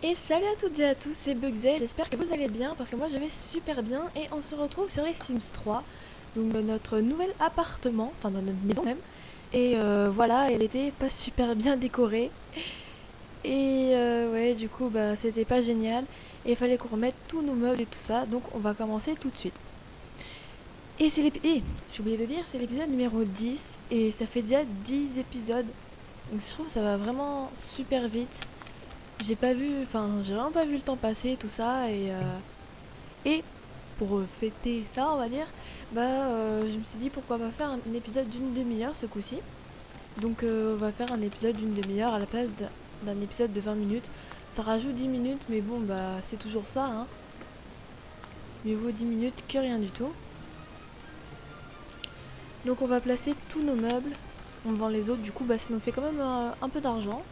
Et salut à toutes et à tous, c'est Bugzel, j'espère que vous allez bien parce que moi je vais super bien et on se retrouve sur les Sims 3, donc dans notre nouvel appartement, enfin dans notre maison même. Et voilà, elle était pas super bien décorée et ouais du coup bah c'était pas génial et il fallait qu'on remette tous nos meubles et tout ça, donc on va commencer tout de suite. Et c'est l'épisode, j'ai oublié de dire, c'est l'épisode numéro 10 et ça fait déjà 10 épisodes, donc je trouve que ça va vraiment super vite. J'ai vraiment pas vu le temps passer, tout ça, et pour fêter ça, on va dire, je me suis dit pourquoi pas faire un épisode d'une demi-heure ce coup-ci. Donc on va faire un épisode d'une demi-heure à la place d'un épisode de 20 minutes. Ça rajoute 10 minutes, mais bon, bah c'est toujours ça, hein. Mieux vaut 10 minutes que rien du tout. Donc on va placer tous nos meubles, on vend les autres, du coup bah ça nous fait quand même un peu d'argent.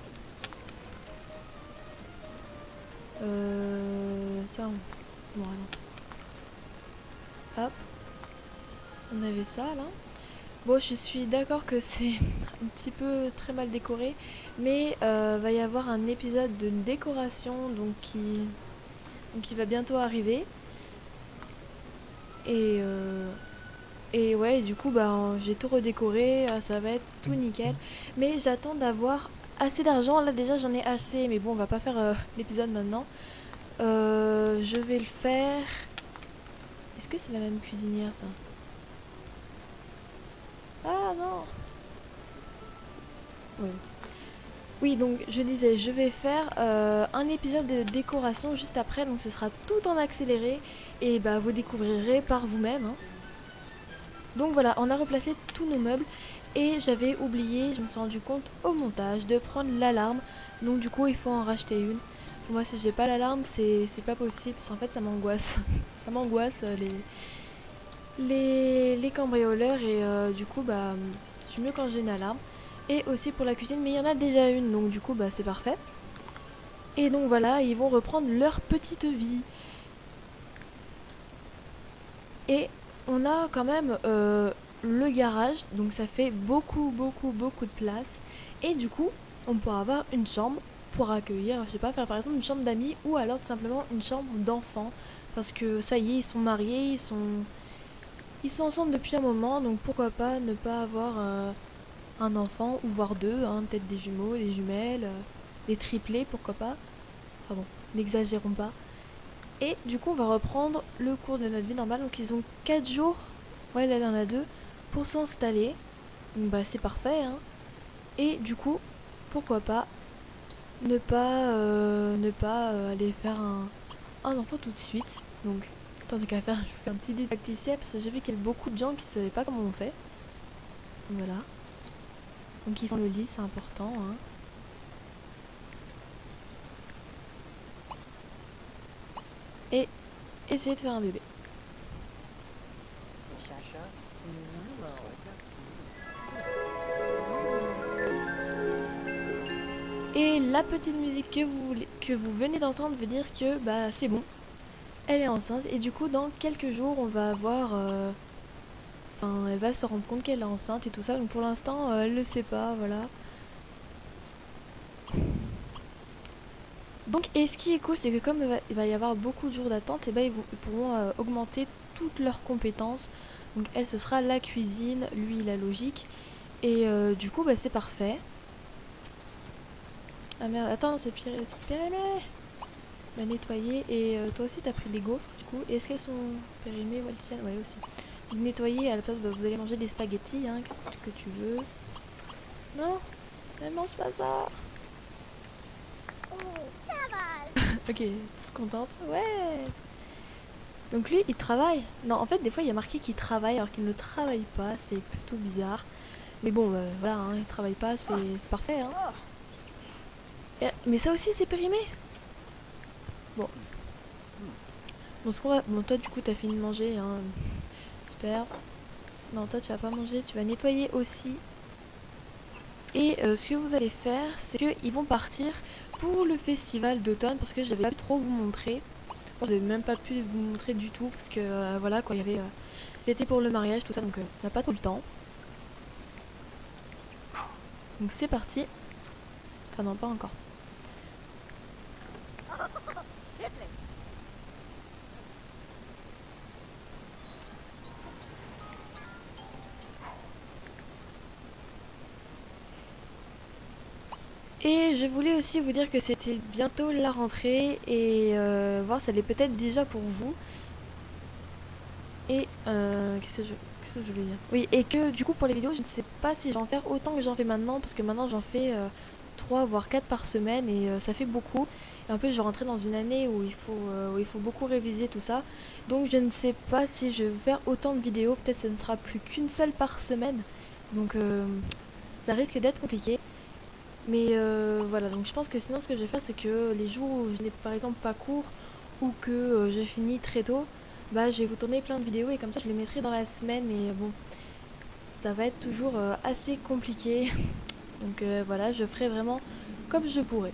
Tiens, bon alors. Hop, on avait ça là. Bon, je suis d'accord que c'est un petit peu très mal décoré, mais va y avoir un épisode de décoration qui va bientôt arriver. Et, et ouais, du coup, j'ai tout redécoré, ça va être tout nickel. Mais j'attends d'avoir assez d'argent. Là, déjà, j'en ai assez, mais bon, on va pas faire l'épisode maintenant. Je vais le faire. Est-ce que c'est la même cuisinière, ça? Ah non! Ouais. Oui, donc je disais, je vais faire un épisode de décoration juste après, donc ce sera tout en accéléré et bah vous découvrirez par vous-même, hein. Donc voilà, on a replacé tous nos meubles et j'avais oublié, je me suis rendu compte au montage de prendre l'alarme, donc du coup il faut en racheter une. Pour moi, si j'ai pas l'alarme, c'est pas possible, parce qu'en fait ça m'angoisse. Ça m'angoisse les cambrioleurs et du coup je suis mieux quand j'ai une alarme. Et aussi pour la cuisine, mais il y en a déjà une, donc du coup c'est parfait. Et donc voilà, ils vont reprendre leur petite vie. Et on a quand même le garage, donc ça fait beaucoup de place. Et du coup, on pourra avoir une chambre pour accueillir, je sais pas, faire par exemple une chambre d'amis ou alors tout simplement une chambre d'enfants. Parce que ça y est, ils sont mariés, ils sont ensemble depuis un moment, donc pourquoi pas ne pas avoir un enfant, ou voire deux, hein, peut-être des jumeaux, des jumelles, des triplés, pourquoi pas. Pardon, n'exagérons pas. Et du coup, on va reprendre le cours de notre vie normale. Donc, ils ont 4 jours, ouais, là, il y en a 2, pour s'installer. Donc, bah, c'est parfait, hein. Et du coup, pourquoi pas ne pas aller faire un enfant tout de suite. Donc, tant qu'à faire, je fais un petit didacticiel parce que j'ai vu qu'il y a beaucoup de gens qui savaient pas comment on fait. Donc, voilà. Donc, ils font le lit, c'est important, hein. Et essayer de faire un bébé. Et la petite musique que vous venez d'entendre veut dire que bah c'est bon, elle est enceinte et du coup dans quelques jours on va avoir, enfin elle va se rendre compte qu'elle est enceinte et tout ça. Donc pour l'instant elle le sait pas, voilà. Donc et ce qui est cool c'est que comme il va y avoir beaucoup de jours d'attente, et bah ils pourront augmenter toutes leurs compétences. Donc elle ce sera la cuisine, lui la logique et du coup bah c'est parfait. Ah merde, attends, c'est pire, la nettoyer et toi aussi t'as pris des gaufres du coup. Et est-ce qu'elles sont périmées? Ouais, tiens, ouais aussi. Donc nettoyer à la place, bah, vous allez manger des spaghettis, hein, qu'est-ce que tu veux? Non, ne mange pas ça. Ok, toute contente. Ouais. Donc lui, il travaille. Non, en fait, des fois, il y a marqué qu'il travaille alors qu'il ne travaille pas. C'est plutôt bizarre. Mais bon, voilà, hein, il travaille pas, c'est parfait. Hein. Mais ça aussi, c'est périmé. Bon. Bon, bon, toi, du coup, t'as fini de manger. Hein. Super. Non, toi, tu vas pas manger. Tu vas nettoyer aussi. Et ce que vous allez faire, c'est qu'ils vont partir pour le festival d'automne. Parce que j'avais pas pu trop vous montrer. Bon, j'avais même pas pu vous montrer du tout. Parce que, voilà, quoi, il y avait... c'était pour le mariage, tout ça. Donc, on n'a pas trop le temps. Donc, c'est parti. Enfin, non, pas encore. Et je voulais aussi vous dire que c'était bientôt la rentrée et voir ça l'est peut-être déjà pour vous. Et qu'est-ce que je voulais dire? Oui, et que du coup pour les vidéos, je ne sais pas si je vais en faire autant que j'en fais maintenant, parce que maintenant j'en fais 3 voire 4 par semaine et ça fait beaucoup. Et en plus je vais rentrer dans une année où il faut beaucoup réviser tout ça. Donc je ne sais pas si je vais faire autant de vidéos, peut-être ce ne sera plus qu'une seule par semaine. Donc ça risque d'être compliqué. Mais voilà, donc je pense que sinon ce que je vais faire c'est que les jours où je n'ai par exemple pas cours ou que je finis très tôt, bah je vais vous tourner plein de vidéos et comme ça je les mettrai dans la semaine, mais bon, ça va être toujours assez compliqué. Donc voilà, je ferai vraiment comme je pourrai.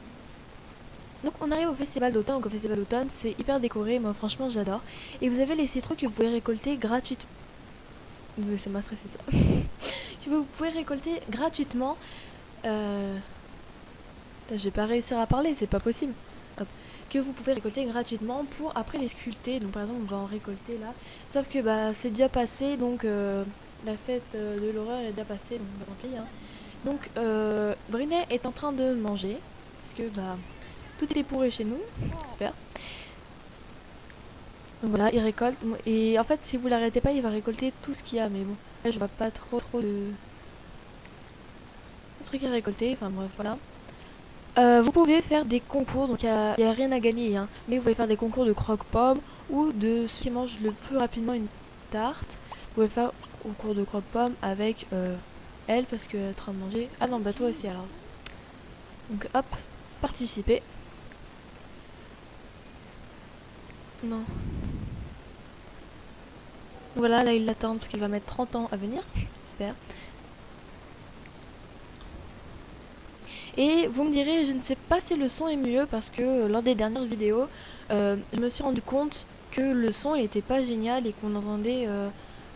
Donc on arrive au festival d'automne, donc au festival d'automne c'est hyper décoré, moi franchement j'adore. Et vous avez les citrouilles que vous pouvez récolter gratuitement. Désolée, ça m'a stressé ça. Que vous pouvez récolter gratuitement. Je vais pas réussir à parler, c'est pas possible. Hop. Que vous pouvez récolter gratuitement pour après les sculpter. Donc par exemple on va en récolter là. Sauf que bah c'est déjà passé, donc la fête de l'horreur est déjà passée, donc bah, tant pis. Hein. Donc Brinet est en train de manger. Parce que bah tout était pourri chez nous. Super. Donc voilà, il récolte. Et en fait si vous l'arrêtez pas, il va récolter tout ce qu'il y a. Mais bon, là je vois pas trop de trucs à récolter. Enfin bref, voilà. Vous pouvez faire des concours, donc il n'y a rien à gagner, hein, mais vous pouvez faire des concours de croque-pomme ou de ceux qui mangent le plus rapidement une tarte. Vous pouvez faire concours de croque-pomme avec elle parce qu'elle est en train de manger. Ah non, bah toi aussi alors. Donc hop, participer. Non. Donc voilà, là il l'attend parce qu'il va mettre 30 ans à venir. Super. Et vous me direz, je ne sais pas si le son est mieux parce que lors des dernières vidéos, je me suis rendu compte que le son il était pas génial et qu'on entendait,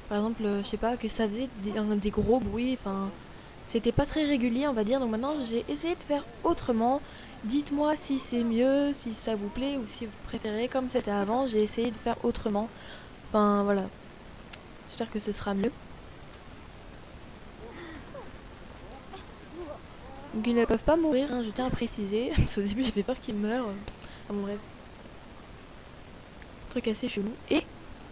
par exemple, je sais pas, que ça faisait des gros bruits, enfin, c'était pas très régulier, on va dire. Donc maintenant, j'ai essayé de faire autrement. Dites-moi si c'est mieux, si ça vous plaît ou si vous préférez comme c'était avant. J'ai essayé de faire autrement. Enfin, voilà. J'espère que ce sera mieux. Donc ils ne peuvent pas mourir, hein, je tiens à préciser. Parce qu'au début j'avais peur qu'ils meurent. Ah bon bref. Truc assez chelou. Et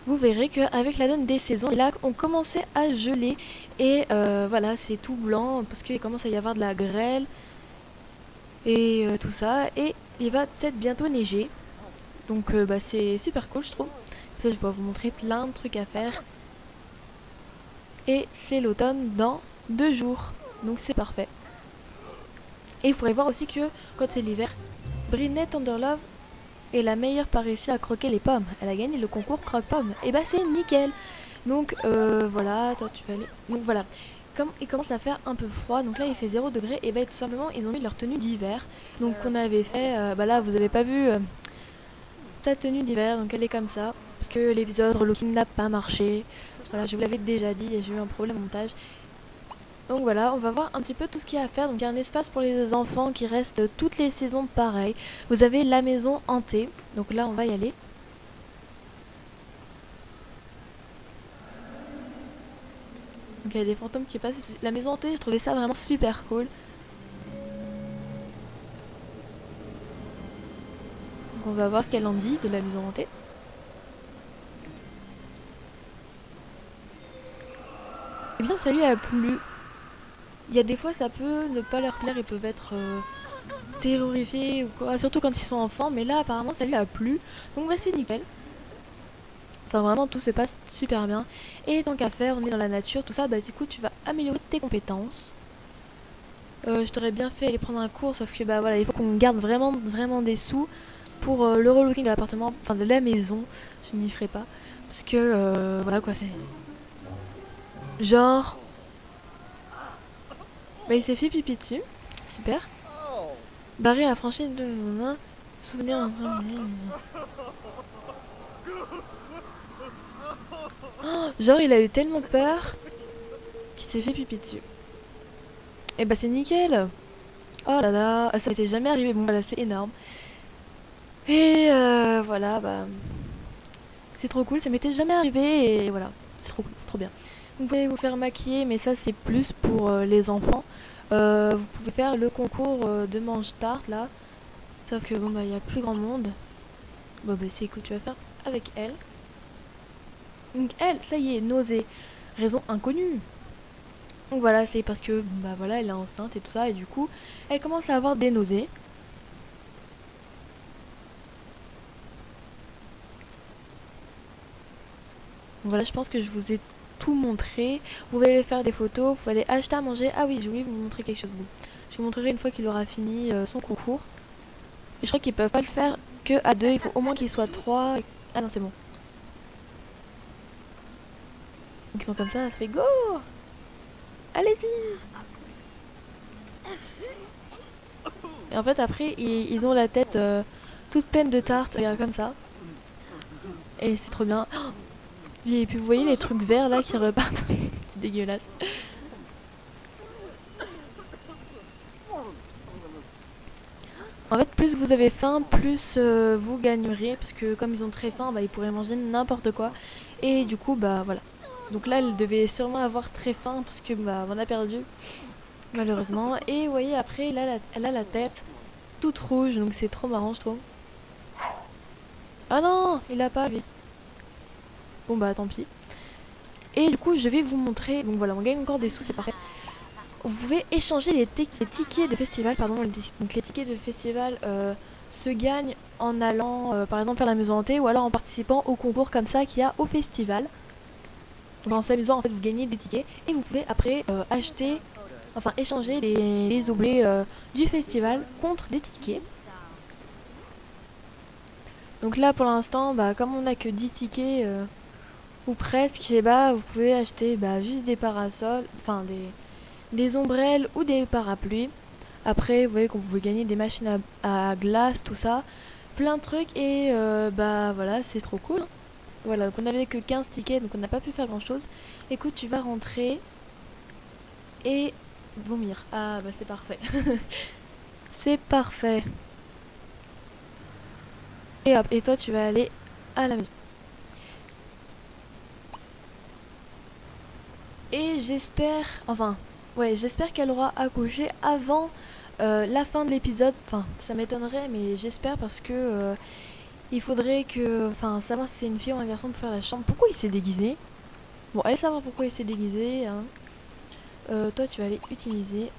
vous verrez qu'avec la donne des saisons, là on commençait à geler. Et voilà, c'est tout blanc parce qu'il commence à y avoir de la grêle. Et tout ça. Et il va peut-être bientôt neiger. Donc bah, c'est super cool je trouve. Comme ça je vais pouvoir vous montrer plein de trucs à faire. Et c'est l'automne dans 2 jours. Donc c'est parfait. Et il faudrait voir aussi que quand c'est l'hiver, Brinette Thunderlove est la meilleure par ici à croquer les pommes. Elle a gagné le concours croque-pommes. Et bah c'est nickel. Donc voilà, toi tu vas aller. Donc voilà. Comme il commence à faire un peu froid, donc là il fait 0 degré, et bah tout simplement ils ont mis leur tenue d'hiver. Donc on avait fait, bah là vous avez pas vu sa tenue d'hiver, donc elle est comme ça. Parce que l'épisode relooking n'a pas marché. Voilà, je vous l'avais déjà dit et j'ai eu un problème au montage. Donc voilà, on va voir un petit peu tout ce qu'il y a à faire. Donc il y a un espace pour les enfants qui reste toutes les saisons pareil. Vous avez la maison hantée. Donc là on va y aller. Donc il y a des fantômes qui passent. La maison hantée, je trouvais ça vraiment super cool. Donc on va voir ce qu'elle en dit de la maison hantée. Eh bien ça lui a plu. Il y a des fois ça peut ne pas leur plaire, ils peuvent être terrorifiés ou quoi, surtout quand ils sont enfants, mais là apparemment ça lui a plu, donc bah c'est nickel. Enfin vraiment tout se passe super bien. Et tant qu'à faire, on est dans la nature, tout ça, bah du coup tu vas améliorer tes compétences. Je t'aurais bien fait aller prendre un cours, sauf que bah voilà, il faut qu'on garde vraiment des sous pour le relooking de l'appartement, enfin de la maison, je m'y ferai pas. Parce que voilà quoi, c'est... Genre... Bah il s'est fait pipi dessus, super. Barré a franchi de souvenir. Oh, genre il a eu tellement peur qu'il s'est fait pipi dessus. Et bah c'est nickel. Oh là là, ça m'était jamais arrivé. Bon voilà, c'est énorme. Et voilà, bah, c'est trop cool, ça m'était jamais arrivé et voilà, c'est trop cool, c'est trop bien. Vous pouvez vous faire maquiller, mais ça c'est plus pour les enfants. Vous pouvez faire le concours de mange-tarte là, sauf que bon bah il y a plus grand monde. Bon bah c'est écoute, tu vas faire avec elle. Donc elle, ça y est, nausée, raison inconnue. Donc voilà, c'est parce que bah voilà, elle est enceinte et tout ça et du coup, elle commence à avoir des nausées. Voilà, je pense que je vous ai tout montré. Vous pouvez aller faire des photos, vous pouvez aller acheter à manger. Ah oui, j'ai oublié de vous montrer quelque chose. Bon, je vous montrerai une fois qu'il aura fini son concours. Et je crois qu'ils peuvent pas le faire que à deux, il faut au moins qu'ils soient trois. Ah non, c'est bon. Donc ils sont comme ça fait go. Allez-y. Et en fait après, ils ont la tête toute pleine de tartes, regarde comme ça. Et c'est trop bien. Et puis vous voyez les trucs verts là qui repartent. C'est dégueulasse. En fait, plus vous avez faim, plus vous gagnerez. Parce que comme ils ont très faim, bah, ils pourraient manger n'importe quoi. Et du coup, bah voilà. Donc là, elle devait sûrement avoir très faim parce que bah, on a perdu, malheureusement. Et vous voyez, après, là, elle a la tête toute rouge. Donc c'est trop marrant, je trouve. Ah non, il a pas, lui. Bon, bah tant pis. Et du coup, je vais vous montrer. Donc voilà, on gagne encore des sous, c'est parfait. Vous pouvez échanger les tickets de festival, pardon, donc les tickets de festival se gagnent en allant par exemple faire la maison hantée ou alors en participant au concours comme ça qu'il y a au festival. Donc en s'amusant en fait vous gagnez des tickets et vous pouvez après acheter, enfin échanger les objets du festival contre des tickets. Donc là pour l'instant bah, comme on n'a que 10 tickets ou presque, et bah, vous pouvez acheter bah, juste des parasols, enfin des ombrelles ou des parapluies. Après, vous voyez qu'on pouvait gagner des machines à glace, tout ça. Plein de trucs et bah voilà, c'est trop cool. Voilà, donc on avait que 15 tickets, donc on n'a pas pu faire grand chose. Écoute, tu vas rentrer et vomir. Ah bah c'est parfait. C'est parfait. Et hop, et toi tu vas aller à la maison. Et j'espère, enfin, ouais, j'espère qu'elle aura accouché avant la fin de l'épisode. Enfin, ça m'étonnerait, mais j'espère parce que il faudrait que, enfin, savoir si c'est une fille ou un garçon pour faire la chambre. Pourquoi il s'est déguisé? Bon, allez savoir pourquoi il s'est déguisé. Hein. Toi, tu vas aller utiliser.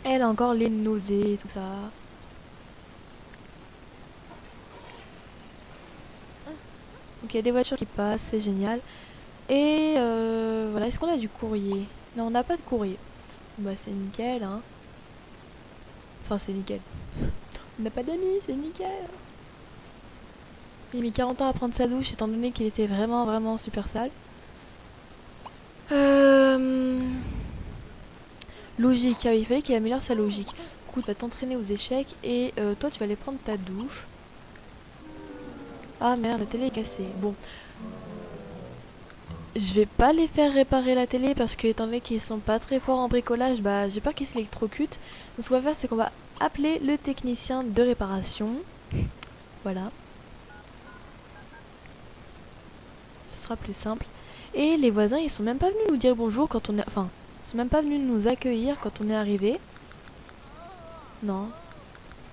Elle a encore les nausées et tout ça. Donc il y a des voitures qui passent, c'est génial. Et voilà, est-ce qu'on a du courrier? Non, on n'a pas de courrier. Bah c'est nickel, hein. Enfin, c'est nickel. On n'a pas d'amis, c'est nickel. Il a mis 40 ans à prendre sa douche étant donné qu'il était vraiment, vraiment super sale. Logique, ah oui, il fallait qu'il améliore sa logique. Du coup, tu vas t'entraîner aux échecs et toi, tu vas aller prendre ta douche. Ah merde, la télé est cassée. Bon, je vais pas les faire réparer la télé parce que étant donné qu'ils sont pas très forts en bricolage, bah j'ai peur qu'ils s'électrocutent. Donc ce qu'on va faire, c'est qu'on va appeler le technicien de réparation. Voilà. Ce sera plus simple. Et les voisins, ils sont même pas venus nous dire bonjour quand on est... Enfin, ils sont même pas venus nous accueillir quand on est arrivé. Non.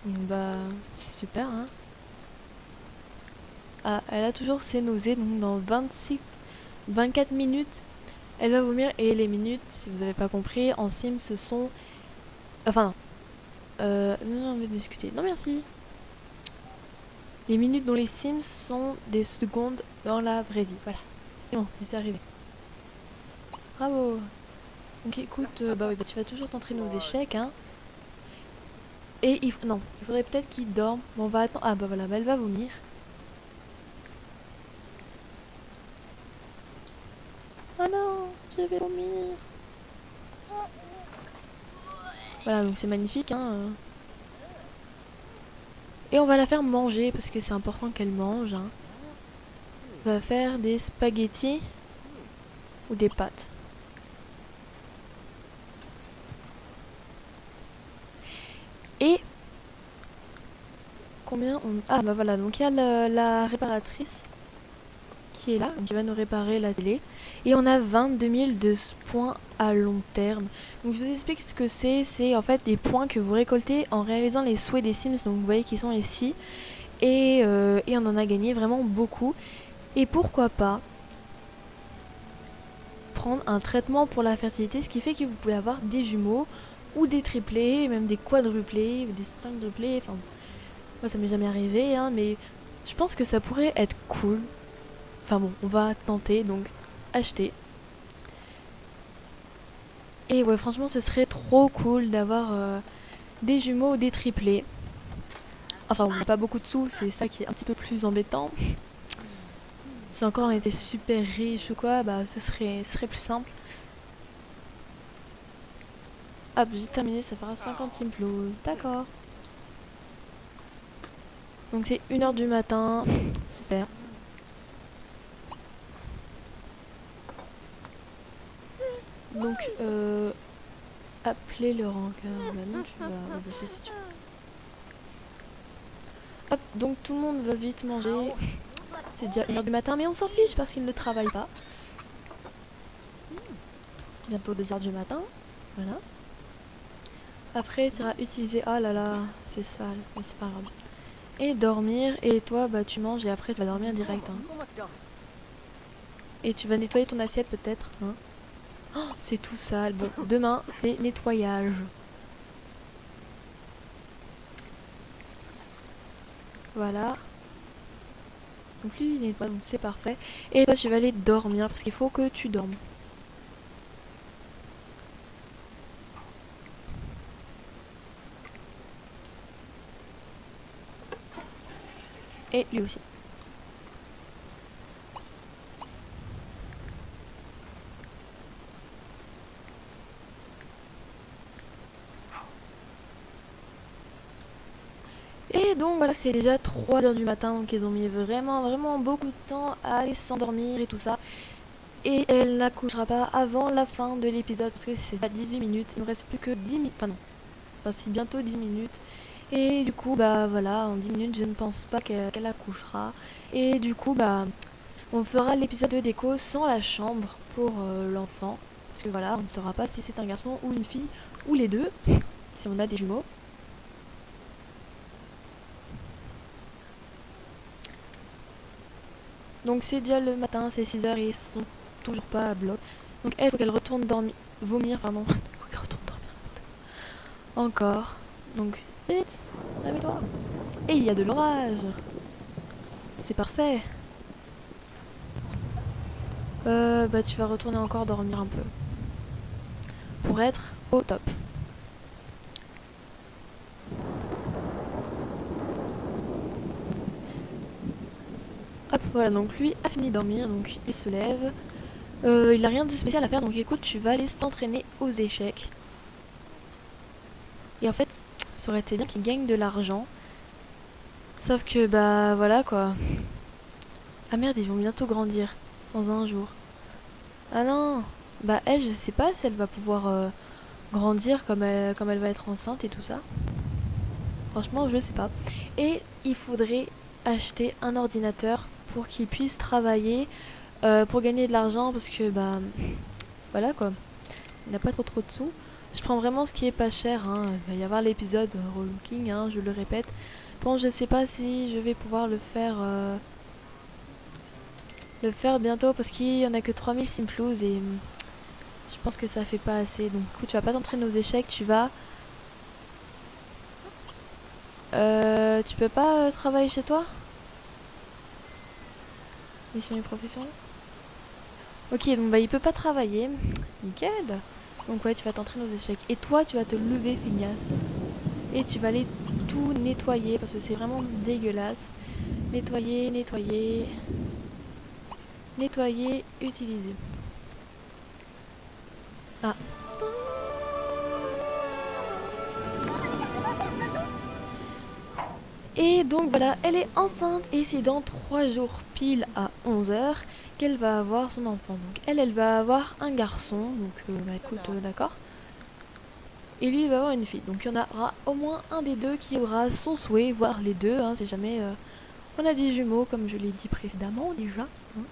Bah, c'est super, hein. Ah, elle a toujours ses nausées, donc dans 24 minutes, elle va vomir. Et les minutes, si vous n'avez pas compris, en sim, ce sont... Enfin, non, on va discuter. Non, merci. Les minutes dans les sims sont des secondes dans la vraie vie. Voilà. Et bon, c'est arrivé. Bravo. Donc écoute, bah oui, bah, tu vas toujours t'entraîner aux échecs, hein. Et non, il faudrait peut-être qu'il dorme. Bon, on va attendre. Ah bah voilà, bah, elle va vomir. Oh non, je vais vomir. Voilà, donc c'est magnifique, hein. Et on va la faire manger parce que c'est important qu'elle mange, hein. On va faire des spaghettis ou des pâtes. Et combien on... Ah bah voilà, donc il y a la réparatrice qui est là, qui va nous réparer la télé. Et on a 22 000 de points à long terme. Donc je vous explique ce que c'est en fait des points que vous récoltez en réalisant les souhaits des Sims. Donc vous voyez qu'ils sont ici. Et on en a gagné vraiment beaucoup. Et pourquoi pas prendre un traitement pour la fertilité, ce qui fait que vous pouvez avoir des jumeaux ou des triplés, même des quadruplés ou des cinquuplés. Enfin, moi ça m'est jamais arrivé, hein, mais je pense que ça pourrait être cool. Enfin bon, on va tenter, donc acheter. Et ouais, franchement, ce serait trop cool d'avoir des jumeaux ou des triplés. Enfin, on n'a pas beaucoup de sous, c'est ça qui est un petit peu plus embêtant. Si encore on était super riche ou quoi, bah ce serait plus simple. Hop, j'ai terminé, ça fera 50 simplos. D'accord. Donc c'est 1h du matin. Super. Donc, appeler le rencard. Bah non, tu vas bosser si tu veux. Hop, donc tout le monde va vite manger. C'est déjà 1h du matin, mais on s'en fiche parce qu'il ne travaille pas. Bientôt 2h du matin. Voilà. Après, il sera utilisé. Oh là là, c'est sale, mais c'est pas grave. Et dormir, et toi, bah tu manges et après tu vas dormir direct. Hein. Et tu vas nettoyer ton assiette peut-être. Hein. Oh, c'est tout sale. Bon, demain, c'est nettoyage. Voilà. Donc lui, il nettoie, donc c'est parfait. Et toi, tu vas aller dormir parce qu'il faut que tu dormes. Et lui aussi. Et donc voilà, c'est déjà 3h du matin, donc ils ont mis vraiment beaucoup de temps à aller s'endormir et tout ça. Et elle n'accouchera pas avant la fin de l'épisode parce que c'est à 18 minutes. Il ne reste plus que 10 minutes. Enfin non, enfin si bientôt 10 minutes. Et du coup, bah voilà, en 10 minutes, je ne pense pas qu'elle accouchera. Et du coup, bah on fera l'épisode de déco sans la chambre pour l'enfant. Parce que voilà, on ne saura pas si c'est un garçon ou une fille ou les deux, si on a des jumeaux. Donc c'est déjà le matin, c'est 6h et ils sont toujours pas à bloc. Donc elle, faut qu'elle retourne dormir, vomir, pardon. Faut qu'elle retourne dormir. Encore. Donc vite, réveille-toi. Et il y a de l'orage. C'est parfait. Bah tu vas retourner encore dormir un peu. Pour être au top. Hop, voilà, donc lui a fini de dormir, donc il se lève. Il a rien de spécial à faire, donc écoute, tu vas aller t'entraîner aux échecs. Et en fait, ça aurait été bien qu'il gagne de l'argent. Sauf que, bah voilà quoi. Ah merde, ils vont bientôt grandir. Dans un jour. Ah non. Bah elle, je sais pas si elle va pouvoir grandir comme elle va être enceinte et tout ça. Franchement, je sais pas. Et il faudrait acheter un ordinateur pour qu'il puisse travailler pour gagner de l'argent parce que bah voilà quoi. Il n'a pas trop de sous. Je prends vraiment ce qui est pas cher. Hein. Il va y avoir l'épisode relooking, hein, je le répète. Bon, je sais pas si je vais pouvoir le faire bientôt parce qu'il y en a que 3000 simflouz et je pense que ça fait pas assez. Donc écoute, tu vas pas t'entraîner aux échecs, tu vas... tu peux pas travailler chez toi? Mission et profession. Ok, donc bah il peut pas travailler. Nickel. Donc ouais, tu vas t'entraîner aux échecs. Et toi, tu vas te lever, feignasse. Et tu vas aller tout nettoyer parce que c'est vraiment dégueulasse. Nettoyer, nettoyer. Nettoyer, utiliser. Ah. Et donc voilà, elle est enceinte et c'est dans 3 jours pile à 11h qu'elle va avoir son enfant. Donc elle va avoir un garçon. Donc bah écoute, d'accord. et lui il va avoir une fille. Donc il y en aura au moins un des deux qui aura son souhait, voire les deux, hein, si jamais on a des jumeaux, comme je l'ai dit précédemment déjà. Hein.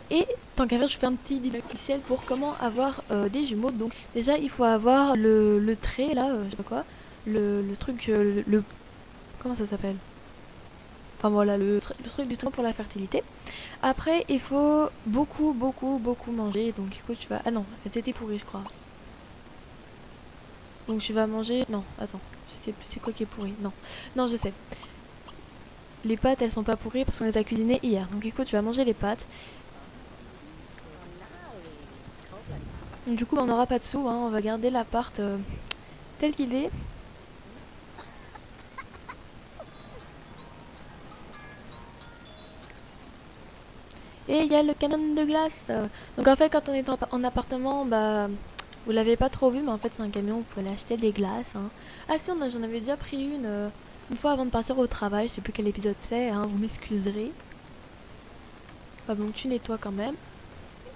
Et tant qu'à faire, je fais un petit didacticiel pour comment avoir des jumeaux. Donc déjà, il faut avoir le trait, là, je sais pas quoi, le truc, comment ça s'appelle? Enfin voilà, le truc du temps pour la fertilité. Après, il faut beaucoup manger. Donc écoute, tu vas... Ah non, elles étaient pourries, je crois. Donc tu vas manger... Non, attends, je sais plus c'est quoi qui est pourri. Non, non, je sais. Les pâtes, elles sont pas pourries parce qu'on les a cuisinées hier. Donc écoute, tu vas manger les pâtes. Du coup, on n'aura pas de sous, hein. On va garder l'appart tel qu'il est. Et il y a le camion de glace. Donc en fait, quand on est en appartement, bah, vous l'avez pas trop vu, mais en fait c'est un camion, vous pouvez aller acheter des glaces. Hein. Ah si, j'en avais déjà pris une fois avant de partir au travail. Je sais plus quel épisode c'est, hein, vous m'excuserez. Enfin bon, tu nettoies quand même.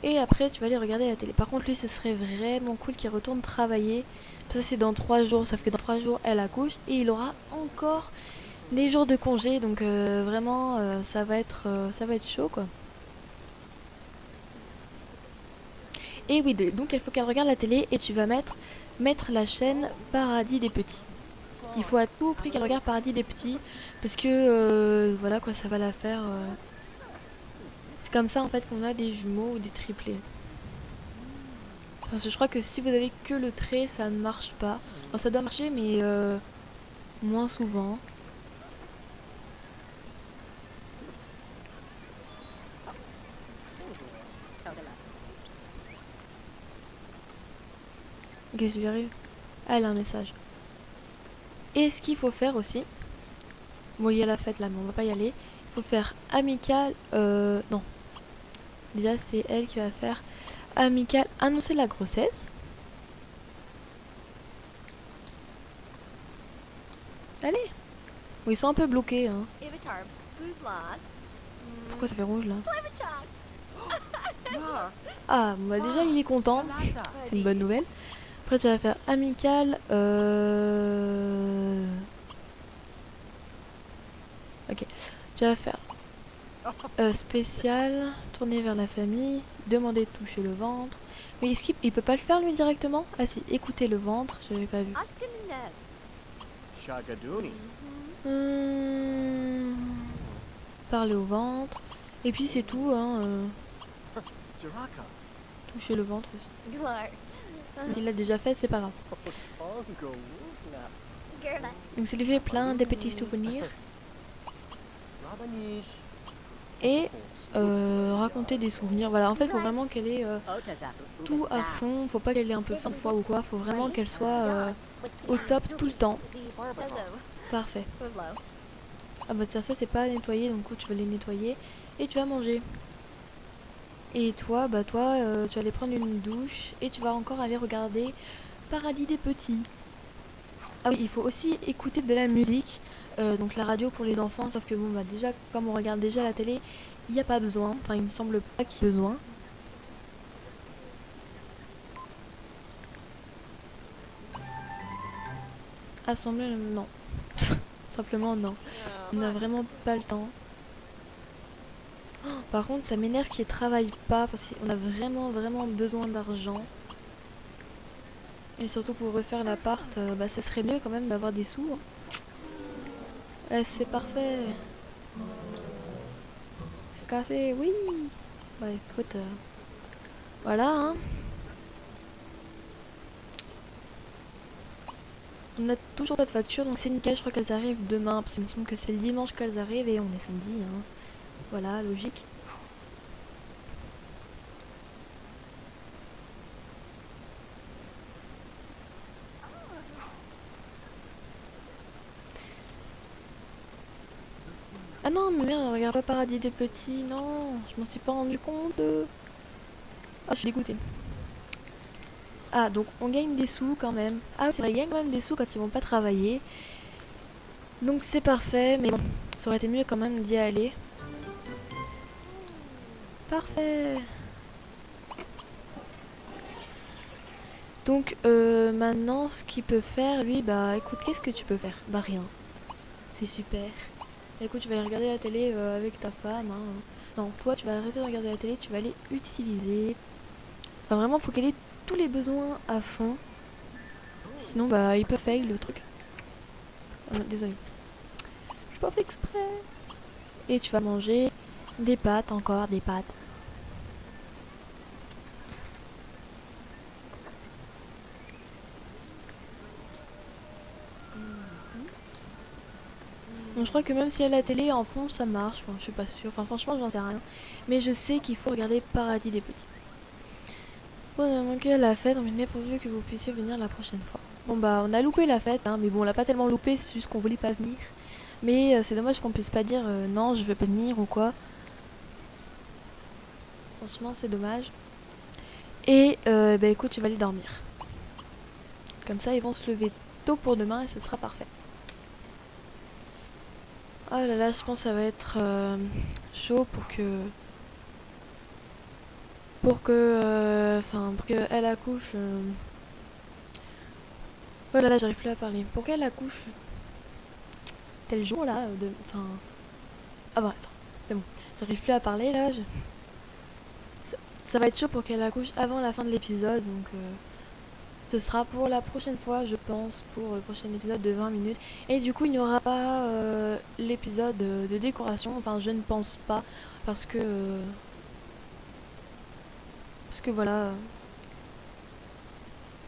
Et après, tu vas aller regarder la télé. Par contre, lui, ce serait vraiment cool qu'il retourne travailler. Ça, c'est dans 3 jours, sauf que dans 3 jours, elle accouche. Et il aura encore des jours de congé. Donc vraiment, ça va être chaud, quoi. Et oui, donc il faut qu'elle regarde la télé et tu vas mettre la chaîne Paradis des Petits. Il faut à tout prix qu'elle regarde Paradis des Petits. Parce que, voilà quoi, ça va la faire... C'est comme ça en fait qu'on a des jumeaux ou des triplés. Parce que je crois que si vous avez que le trait, ça ne marche pas. Enfin, ça doit marcher, mais moins souvent. Qu'est-ce qui lui arrive? Ah, elle a un message. Et ce qu'il faut faire aussi... Bon, il y a la fête là, mais on va pas y aller. Il faut faire amical... non. Déjà, c'est elle qui va faire amical annoncer la grossesse. Allez. Bon, ils sont un peu bloqués, hein. Pourquoi ça fait rouge là? Ah, bon, bah déjà il est content. C'est une bonne nouvelle. Après tu vas faire amical. Ok. Tu vas faire spécial, tourner vers la famille, demander de toucher le ventre. Mais il peut pas le faire lui directement? Ah si, écouter le ventre, j'avais pas vu. Parler au ventre. Et puis c'est tout, hein. Toucher le ventre aussi. Il l'a déjà fait, c'est pas grave. Donc ça lui fait plein de petits souvenirs. Et raconter des souvenirs. Voilà, en fait, il faut vraiment qu'elle ait tout à fond. Faut pas qu'elle ait un peu faim de fois ou quoi. Faut vraiment qu'elle soit au top tout le temps. Parfait. Ah bah tiens, ça c'est pas nettoyé, donc tu vas les nettoyer et tu vas manger. Et toi, bah toi, tu vas aller prendre une douche et tu vas encore aller regarder Paradis des Petits. Ah oui, il faut aussi écouter de la musique, donc la radio pour les enfants, sauf que bon, bah déjà, comme on regarde déjà la télé, il n'y a pas besoin, enfin il me semble pas qu'il y ait besoin. Assembler, non. Simplement non. On n'a vraiment pas le temps. Oh, par contre, ça m'énerve qu'ils travaillent pas, parce qu'on a vraiment besoin d'argent. Et surtout pour refaire l'appart, bah ça serait mieux quand même d'avoir des sous. Hein. C'est parfait. C'est cassé, oui. Bah écoute, voilà hein. On n'a toujours pas de facture, donc c'est nickel, je crois qu'elles arrivent demain, parce qu'il me semble que c'est le dimanche qu'elles arrivent et on est samedi. Hein. Voilà, logique. Ah non, mais merde, regarde pas Paradis des Petits, non, je m'en suis pas rendu compte. Ah, je suis dégoûtée. Ah, donc on gagne des sous quand même. Ah, c'est vrai, ils gagnent quand même des sous quand ils vont pas travailler. Donc c'est parfait, mais bon, ça aurait été mieux quand même d'y aller. Parfait. Donc maintenant ce qu'il peut faire lui, bah écoute, qu'est-ce que tu peux faire? Bah rien, c'est super. Écoute, tu vas aller regarder la télé avec ta femme, hein. Non, toi tu vas arrêter de regarder la télé, tu vas aller utiliser. Enfin vraiment faut qu'elle ait tous les besoins à fond. Sinon bah il peut fail le truc. Désolé. Je pas fait exprès. Et tu vas manger des pâtes, encore des pâtes. Bon, je crois que même si elle a la télé en fond, ça marche. Enfin, je suis pas sûre. Enfin, franchement, j'en sais rien. Mais je sais qu'il faut regarder Paradis des Petits. Bon, on a manqué la fête, donc il n'est pourvu que vous puissiez venir la prochaine fois. Bon, bah, on a loupé la fête, hein, mais bon, on l'a pas tellement loupé, c'est juste qu'on voulait pas venir. Mais c'est dommage qu'on puisse pas dire non, je veux pas venir ou quoi. Franchement, c'est dommage. Et bah, écoute, tu vas aller dormir. Comme ça, ils vont se lever tôt pour demain et ce sera parfait. Oh là là, je pense que ça va être chaud pour que elle accouche. Oh là là, j'arrive plus à parler. Pour qu'elle accouche tel jour là, enfin. Ah bon, attends, c'est bon. J'arrive plus à parler là. Ça va être chaud pour qu'elle accouche avant la fin de l'épisode, donc ce sera pour la prochaine fois, je pense, pour le prochain épisode de 20 minutes. Et du coup, il n'y aura pas l'épisode de décoration. Enfin, je ne pense pas, parce que voilà,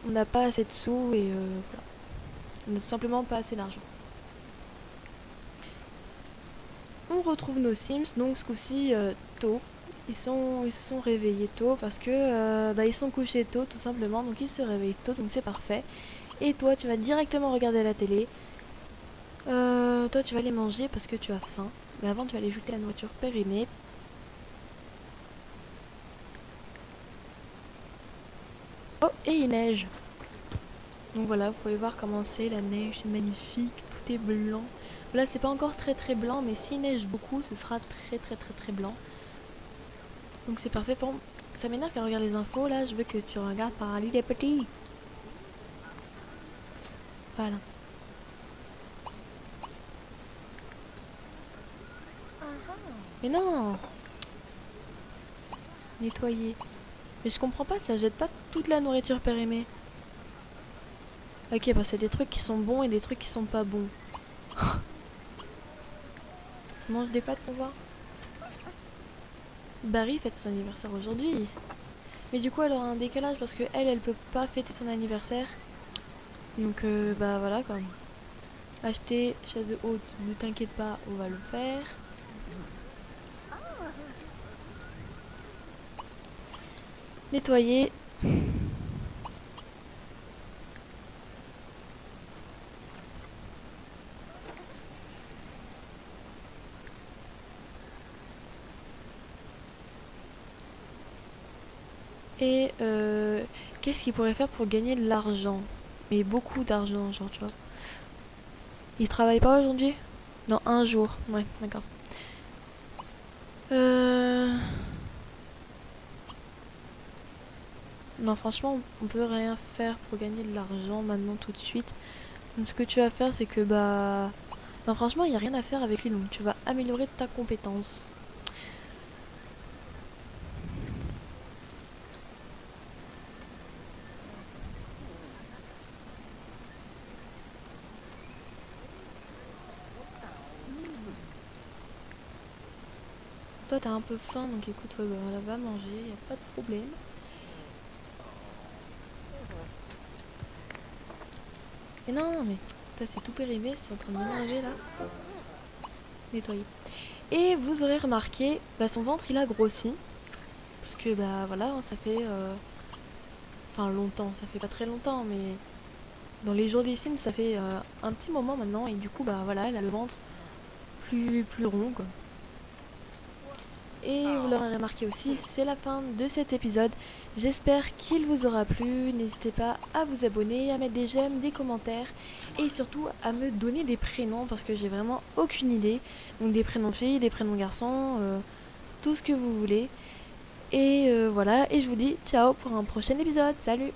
on n'a pas assez de sous et voilà, on n'a tout simplement pas assez d'argent. On retrouve nos Sims, donc ce coup-ci tôt. Ils se sont réveillés tôt parce que ils sont couchés tôt tout simplement, donc ils se réveillent tôt, donc c'est parfait. Et toi, tu vas directement regarder la télé. Toi, tu vas aller manger parce que tu as faim. Mais avant, tu vas aller jeter la nourriture périmée. Oh, et il neige. Donc voilà, vous pouvez voir comment c'est la neige, c'est magnifique, tout est blanc. Là, c'est pas encore très très blanc, mais s'il neige beaucoup, ce sera très très très très blanc. Donc c'est parfait pour... Ça m'énerve qu'elle regarde les infos, là, je veux que tu regardes Paradis des Petits. Voilà. Mais non! Nettoyer. Mais je comprends pas, ça jette pas toute la nourriture périmée. Ok, bah c'est des trucs qui sont bons et des trucs qui sont pas bons. Mange des pâtes pour voir. Barry fête son anniversaire aujourd'hui. Mais du coup, elle aura un décalage parce que elle peut pas fêter son anniversaire. Donc, bah voilà quoi. Acheter chaise haute, ne t'inquiète pas, on va le faire. Nettoyer. Et qu'est-ce qu'il pourrait faire pour gagner de l'argent? Mais beaucoup d'argent, genre, tu vois. Il travaille pas aujourd'hui? Non, un jour. Ouais, d'accord. Non, franchement, on peut rien faire pour gagner de l'argent maintenant tout de suite. Donc, ce que tu vas faire, c'est que bah... Non, franchement, il n'y a rien à faire avec lui, donc tu vas améliorer ta compétence. Toi, t'as un peu faim, donc écoute, ouais, bah, voilà, va manger, y a pas de problème. Et non, mais toi, c'est tout périmé, c'est en train de mélanger là. Nettoyer. Et vous aurez remarqué, bah, son ventre, il a grossi. Parce que, bah voilà, ça fait... Enfin, longtemps, ça fait pas très longtemps, mais... Dans les jours des Sims, ça fait un petit moment maintenant, et du coup, bah voilà, elle a le ventre plus rond, quoi. Et vous l'aurez remarqué aussi, c'est la fin de cet épisode. J'espère qu'il vous aura plu. N'hésitez pas à vous abonner, à mettre des j'aime, des commentaires et surtout à me donner des prénoms parce que j'ai vraiment aucune idée. Donc des prénoms filles, des prénoms garçons, tout ce que vous voulez. Et voilà, et je vous dis ciao pour un prochain épisode. Salut!